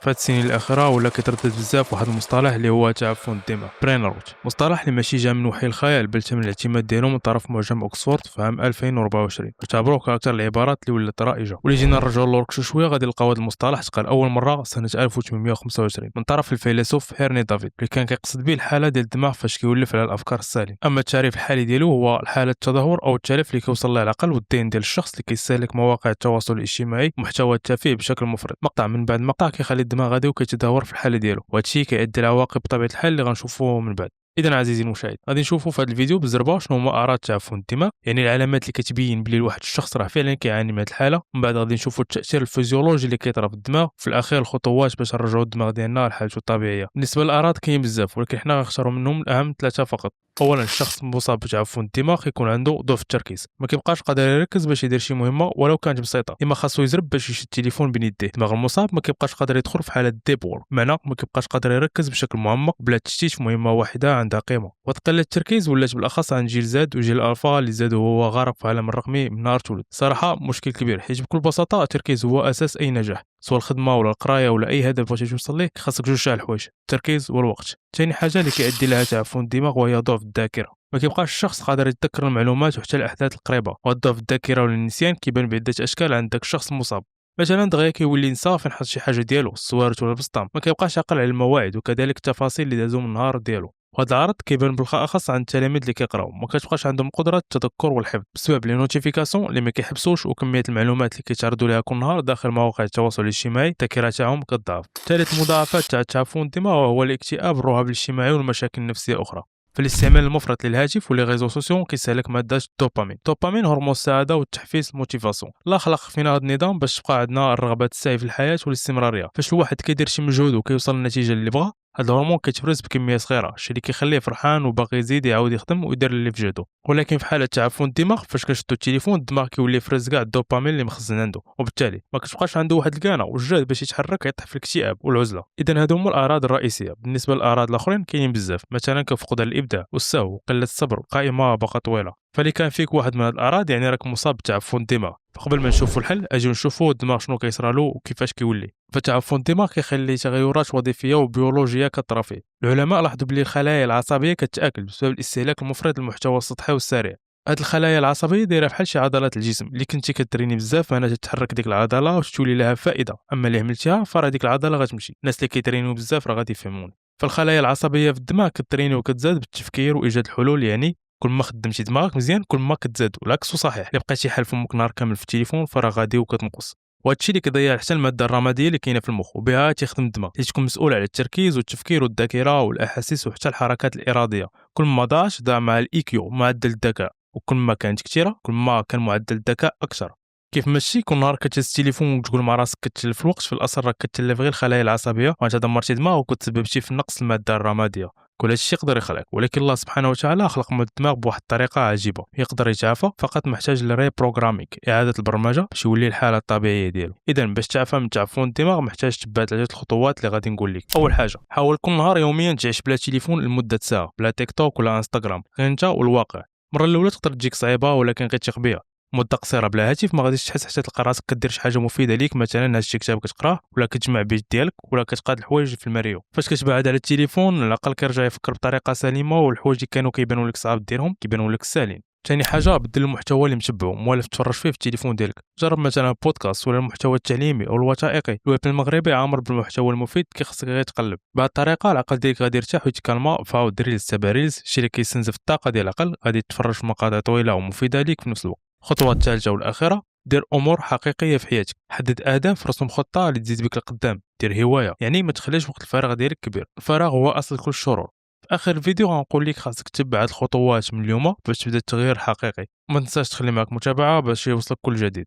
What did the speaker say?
فهاد السنين الاخيره ولا كيتردد بزاف واحد المصطلح اللي هو تعفن الدماغ برين روت، مصطلح اللي ماشي جا من وحي الخيال بل تم الاعتماد ديالو من طرف معجم اوكسفورد في عام 2024. اعتبروه كاكثر العبارات اللي ولات رائجه، واللي جينا نرجعوا لورك شويه غادي نلقاو هذا المصطلح تقال اول مره سنه 1825 من طرف الفيلسوف هيرني دافيد، اللي كان كيقصد به الحاله ديال الدماغ فاش كيولف على الافكار السالمه. اما التعريف الحالي ديالو هو الحاله التدهور او التلف اللي كيوصل لها العقل والذهن ديال الشخص اللي كيستهلك مواقع التواصل الاجتماعي ومحتوى التافه بشكل مفرط، مقطع من بعد مقطع كيخلي الدماغ غادي وكيتدهور في الحاله ديالو، وهذا الشيء كيؤدي لعواقب بطبيعه الحال اللي غنشوفوه من بعد. اذا عزيزي المشاهد غادي نشوفوا في هذا الفيديو بالزربه شنو هما اعراض تعفن الدماغ، يعني العلامات اللي كتبين بلي واحد الشخص راه فعلا كيعاني من هذه الحاله. من بعد غادي نشوفوا التاثير الفيزيولوجي اللي كيطرا في الدماغ، في الاخير الخطوات باش نرجعوا الدماغ ديالنا لحالته الطبيعيه. بالنسبه للاعراض كاين بزاف ولكن حنا غنختاروا منهم الاهم ثلاثه فقط. اولا الشخص المصاب بتعفن الدماغ يكون عنده ضعف التركيز، ما كيبقاش قادر يركز باش يدير شي مهمه ولو كانت بسيطه، اما خاصو يزرب باش يشد التليفون بين يديه. الدماغ المصاب ما كيبقاش قادر يدخل في حاله ديب وورك، بمعنى ما كيبقاش قادر يركز بشكل معمق بلا تشتيت في مهمه واحده عندها قيمه. وتقلل التركيز ولات بالاخص عند جيل زاد وجيل الفا اللي زاد وهو غارق في العالم الرقمي من نهار تولد. صراحه مشكل كبير، حيت بكل بساطه التركيز هو اساس اي نجاح، سواء الخدمه ولا القرايه ولا اي هدف بغيتي توصل ليه، خاصك جوج تاع الحوايج: التركيز والوقت. ثاني حاجه اللي كيؤدي لها تعفن الدماغ وهي ضعف الذاكره، ما كيبقاش الشخص قادر يتذكر المعلومات وحتى الاحداث القريبه. وضعف الذاكره ولا النسيان كيبان بعده اشكال عند داك الشخص المصاب. مثلا دغيا كيولي ينسى فين حط شي حاجه ديالو، السوارت ولا البسطام، ما كيبقاش عاقل على المواعيد وكذلك التفاصيل اللي دازو من النهار ديالو. وهذا العرض كيبان بالاخص عند التلاميذ اللي كيقراو، ما كتبقاش عندهم قدره التذكر والحفظ بسبب لي نوتيفيكاسيون اللي ما كيحبسوش وكميه المعلومات اللي كيتعرضوا لها كل نهار داخل مواقع التواصل الاجتماعي. الذاكره تاعهم كتضعف. ثالث مضاعفات تاع تعفن الدماغ هو الاكتئاب، الرهاب الاجتماعي والمشاكل النفسيه الاخرى. فالاستعمال المفرط للهاتف ولي ريزو سوسيو كيستهلك ماده الدوبامين هرمون السعاده والتحفيز الموتيفاسيون. الله خلق فينا هذا النظام باش تبقى عندنا الرغبه السعي في الحياه والاستمراريه. فاش الواحد كيدير شي مجهود وكيوصل للنتيجه اللي بغا، هذا الهرمون كيتفرز بكميه صغيره، الشيء اللي كيخليه فرحان وباغي يزيد يعاود يخدم ويدير اللي في جهده. ولكن في حاله تعفن الدماغ فاش كنشدو التليفون الدماغ كيولي يفرز كاع الدوبامين اللي مخزن عنده، وبالتالي ما كتبقاش عنده واحد الكانه والجهد باش يتحرك، يطيح في الاكتئاب والعزله. اذا هادو هما الاعراض الرئيسيه. بالنسبه للاعراض الاخرين كاينين بزاف، مثلا كفقدان الابداع والسهو وقله الصبر، قائمه باقا طويله. فاللي كان فيك واحد من هاد الاعراض يعني راك مصاب بتعفن الدماغ. فقبل ما نشوفوا الحل اجيو نشوفوا الدماغ شنو كيصرالو وكيفاش كيولي. فتعفن الدماغ كيخلي تغيرات وظيفيه وبيولوجيه كطرا فيه. العلماء لاحظوا بلي الخلايا العصبيه كتاكل بسبب الاستهلاك المفرط للمحتوى السطحي والسريع. هاد الخلايا العصبيه دايره بحال شي عضلات الجسم، اللي كنتي كتريني بزاف معناتها تتحرك ديك العضله وتولي لها فائده، اما اللي عملتيها فراه ديك العضله غتمشي. الناس اللي كيترينيو بزاف راه غادي يفهموني. فالخلايا العصبيه في الدماغ كتريني وكتزاد بالتفكير وايجاد الحلول، يعني كل ما خدمتي دماغك مزيان كل ما كتزاد، والعكس صحيح. الا بقيتي حال فمك نهار كامل في التليفون فراه غادي وكتنقص، وهادشي اللي كيضيع حتى الماده الرماديه اللي كاينه في المخ، وبها تيخدم الدماغ اللي تكون مسؤول على التركيز والتفكير والذاكره والاحاسيس وحتى الحركات الاراديه. كل ما ضاع مع الايكيو معدل الذكاء، وكل ما كانت كثيره كل ما كان معدل الذكاء اكثر. كيف ماشي كل نهار كتهز التليفون وتقول مع راسك كتلف الوقت، في الاصل راك كتلف غير الخلايا العصبيه وانت دمرتي دماغك وتسببتي في نقص الماده الرماديه. كل هادشي يقدر يخلق، ولكن الله سبحانه وتعالى خلق الدماغ بواحد الطريقه عجيبه، يقدر يتعافى فقط محتاج للري بروغرامينغ، اعاده البرمجه باش يولي الحاله الطبيعيه ديالو. اذا باش تعافى من تعفن الدماغ محتاج تبع 3 الخطوات اللي غادي نقول لك. اول حاجه حاول كل نهار يوميا تعيش بلا تليفون لمده ساعه، بلا تيك توك ولا انستغرام، غير انت والواقع. المره الاولى تقدر تجيك صعيبه ولكن غير تيق بها. مده قصيره بلا هاتف ما غاديش تحس حتى تلقى راسك كدير شي حاجه مفيده ليك، مثلا هاد شي كتاب كتقراه ولا كتجمع بيت ديالك ولا كتقاد الحوايج في المريو. فاش كتبعد على التليفون العقل كيرجع يفكر بطريقه سليمه، والحوايج اللي كانوا كيبانوا لك صعاب ديرهم كيبانوا لك ساهلين. ثاني حاجه بدل المحتوى اللي متبعو موالف تفرج فيه في التليفون ديالك. جرب مثلا بودكاست ولا المحتوى التعليمي او الوثائقي. الويب المغربي عامر بالمحتوى المفيد، كيخصك غير تقلب. بهذه الطريقه العقل ديالك غادي يرتاح ويتكالما. فعاود ريلز تبع ريلز، الشيء اللي كيستنزف الطاقه ديال العقل، غادي تفرج في مقاطع طويله ومفيده ليك في نفس الوقت. الخطوه الثالثه والاخيره، دير امور حقيقيه في حياتك. حدد اهداف، رسم خطه اللي تزيد بك لقدام. دير هوايه، يعني ما تخليش وقت الفراغ ديالك كبير. الفراغ هو اصل كل الشرور. في اخر الفيديو غنقول لك خاصك تتبع الخطوات من اليوم باش تبدا التغيير الحقيقي. ما تنساش تخلي معك متابعه باش يوصلك كل جديد.